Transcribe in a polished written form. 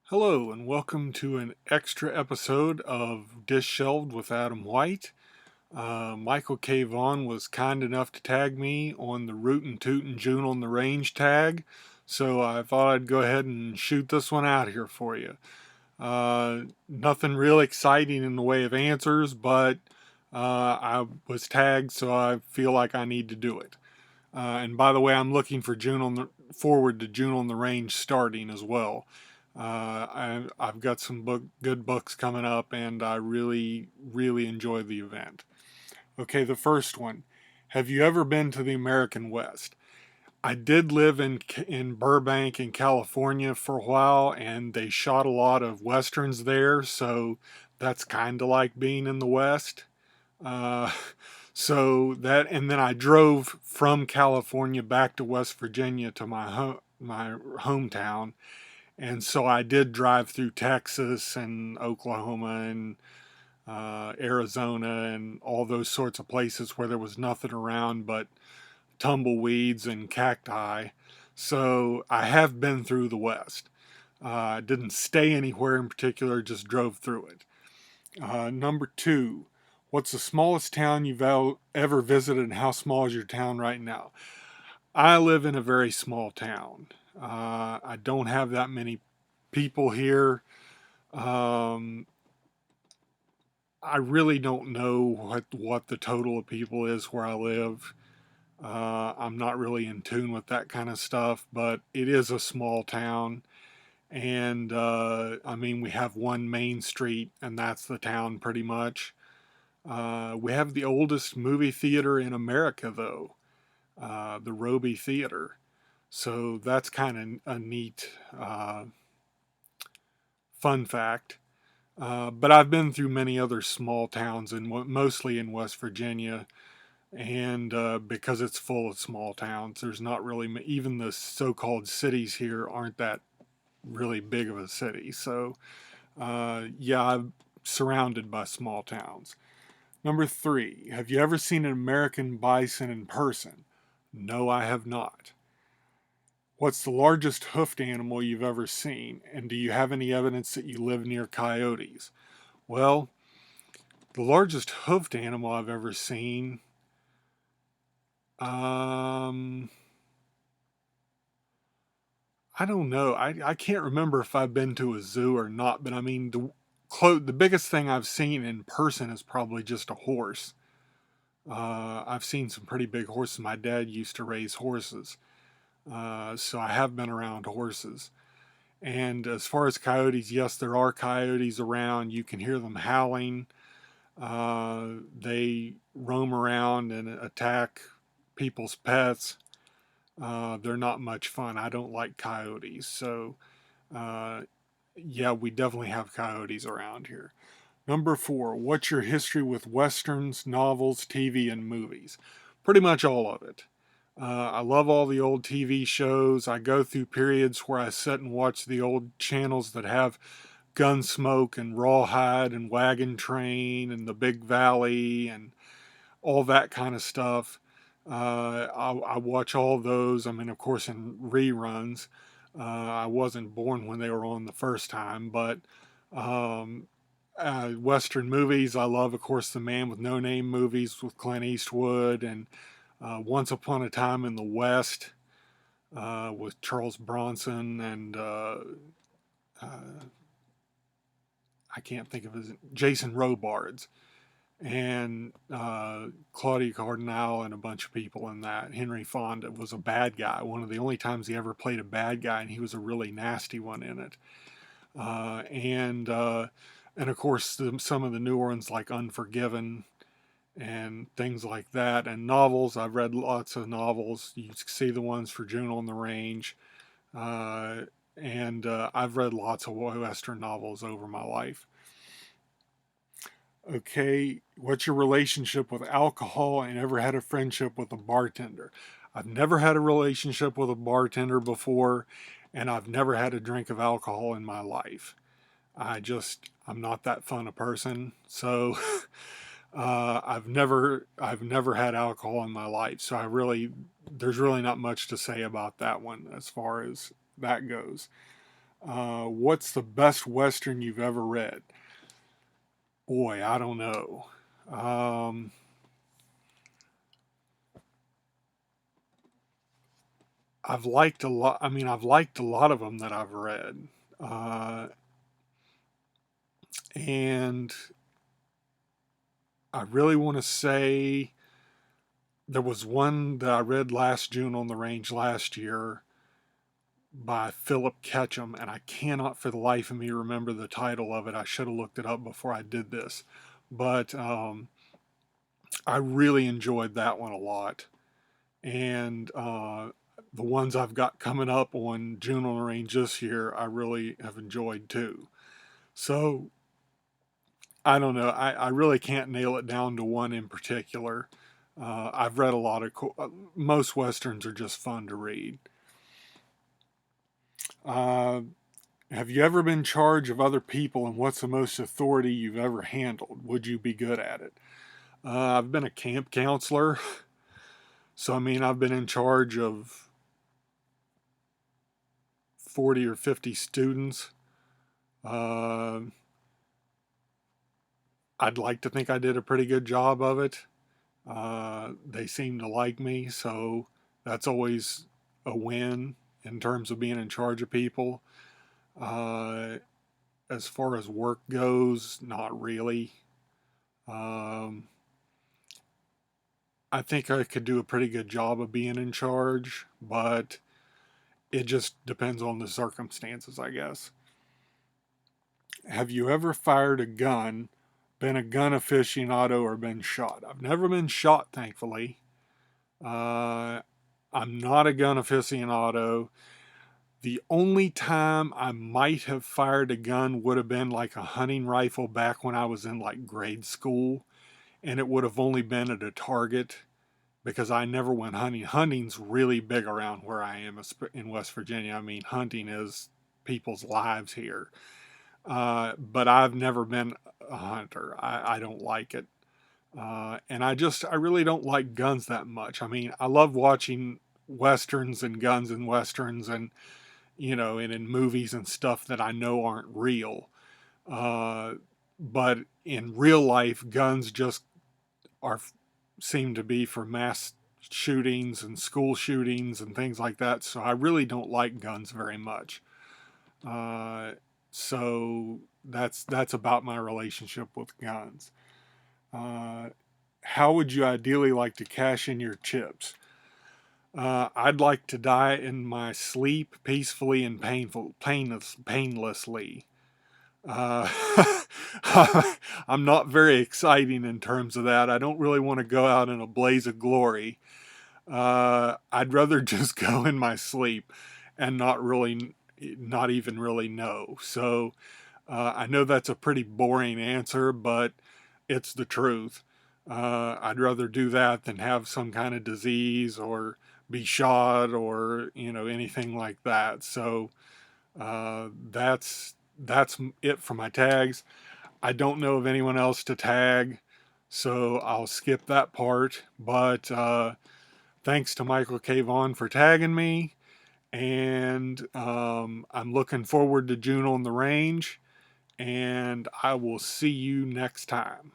Hello, and welcome to an extra episode of Dish Shelved with Adam White. Michael K. Vaughn was kind enough to tag me on the Rootin' Tootin' June on the Range tag, so I thought I'd go ahead and shoot this one out here for you. Nothing real exciting in the way of answers, but I was tagged, so I feel like I need to do it. And by the way, I'm looking for forward to June on the Range starting as well. I've got some good books coming up, and I really enjoy the event. Okay, the first one. Have you ever been to the American West? I did live in Burbank in California for a while, and they shot a lot of westerns there, so that's kind of like being in the West. Uh, and then I drove from California back to West Virginia to my hometown, and so I did drive through Texas and Oklahoma and Arizona and all those sorts of places where there was nothing around but tumbleweeds and cacti. So I have been through the West. I didn't stay anywhere in particular, just drove through it. Number two, what's the smallest town you've ever visited, and how small is your town right now? I live in a very small town. I don't have that many people here. Um, I really don't know what the total of people is where I live. I'm not really in tune with that kind of stuff, but it is a small town. And I mean, we have one main street, and that's the town pretty much. We have the oldest movie theater in America, though, the Roby Theater. So that's kind of a neat fun fact. But I've been through many other small towns, mostly in West Virginia, and because it's full of small towns, there's not really even the so-called cities here aren't that really big of a city. So yeah, I'm surrounded by small towns. Number three, have you ever seen an American bison in person? No, I have not. What's the largest hoofed animal you've ever seen? And do you have any evidence that you live near coyotes? Well, the largest hoofed animal I've ever seen, um, I don't know. I can't remember if I've been to a zoo or not, but I mean, the biggest thing I've seen in person is probably just a horse. I've seen some pretty big horses. My dad used to raise horses, so I have been around horses. And as far as coyotes, yes, there are coyotes around. You can hear them howling. They roam around and attack people's pets. They're not much fun. I don't like coyotes. So, uh, yeah, we definitely have coyotes around here. Number four, what's your history with westerns, novels, TV, and movies? Pretty much all of it. I love all the old TV shows. I go through periods where I sit and watch the old channels that have Gunsmoke and Rawhide and Wagon Train and The Big Valley and all that kind of stuff. I watch all those. I mean, of course, in reruns. I wasn't born when they were on the first time, but um, Western movies, I love, of course, the Man with No Name movies with Clint Eastwood and Once Upon a Time in the West with Charles Bronson and I can't think of his Jason Robards and Claudia Cardinale and a bunch of people in that. Henry Fonda was a bad guy. One of the only times he ever played a bad guy, and he was a really nasty one in it. Uh, and uh, and of course some of the new ones like Unforgiven and things like that. And novels, I've read lots of novels. You see the ones for June on the Range. Uh, and I've read lots of Western novels over my life. Okay, what's your relationship with alcohol and ever had a friendship with a bartender? I've never had a relationship with a bartender before, and I've never had a drink of alcohol in my life. I'm not that fun a person, so I've never had alcohol in my life. So there's really not much to say about that one as far as that goes. What's the best Western you've ever read? Boy, I don't know. Um, I've liked a lot. I mean, I've liked a lot of them that I've read. Uh, and I really want to say there was one that I read last June on the range last year by Philip Ketchum, and I cannot for the life of me remember the title of it. I should have looked it up before I did this. But I really enjoyed that one a lot. And the ones I've got coming up on June on the Range this year, I really have enjoyed too. So I don't know. I really can't nail it down to one in particular. I've read a lot of most westerns are just fun to read. Uh, have you ever been in charge of other people, and what's the most authority you've ever handled? Would you be good at it? I've been a camp counselor, so I mean I've been in charge of 40 or 50 students. Uh, I'd like to think I did a pretty good job of it. They seem to like me, so that's always a win in terms of being in charge of people. Uh, as far as work goes, not really. Um, I think I could do a pretty good job of being in charge, but it just depends on the circumstances, I guess. Have you ever fired a gun, been a gun aficionado, or been shot? I've never been shot, thankfully. Uh, I'm not a gun aficionado. The only time I might have fired a gun would have been like a hunting rifle back when I was in like grade school, and it would have only been at a target because I never went hunting. Hunting's really big around where I am in West Virginia. I mean, hunting is people's lives here. But I've never been a hunter. I don't like it. And I really don't like guns that much. I mean, I love watching westerns and guns and westerns and, and in movies and stuff that I know aren't real. Uh, but in real life, guns just are seem to be for mass shootings and school shootings and things like that. So I really don't like guns very much. Uh, so that's about my relationship with guns. Uh, how would you ideally like to cash in your chips? I'd like to die in my sleep peacefully and painlessly. Uh, I'm not very exciting in terms of that. I don't really want to go out in a blaze of glory. I'd rather just go in my sleep and not even really know. So I know that's a pretty boring answer, but it's the truth. I'd rather do that than have some kind of disease or be shot or anything like that. So that's it for my tags. I don't know of anyone else to tag, so I'll skip that part. But thanks to Michael K. Vaughn for tagging me, and I'm looking forward to June on the range, and I will see you next time.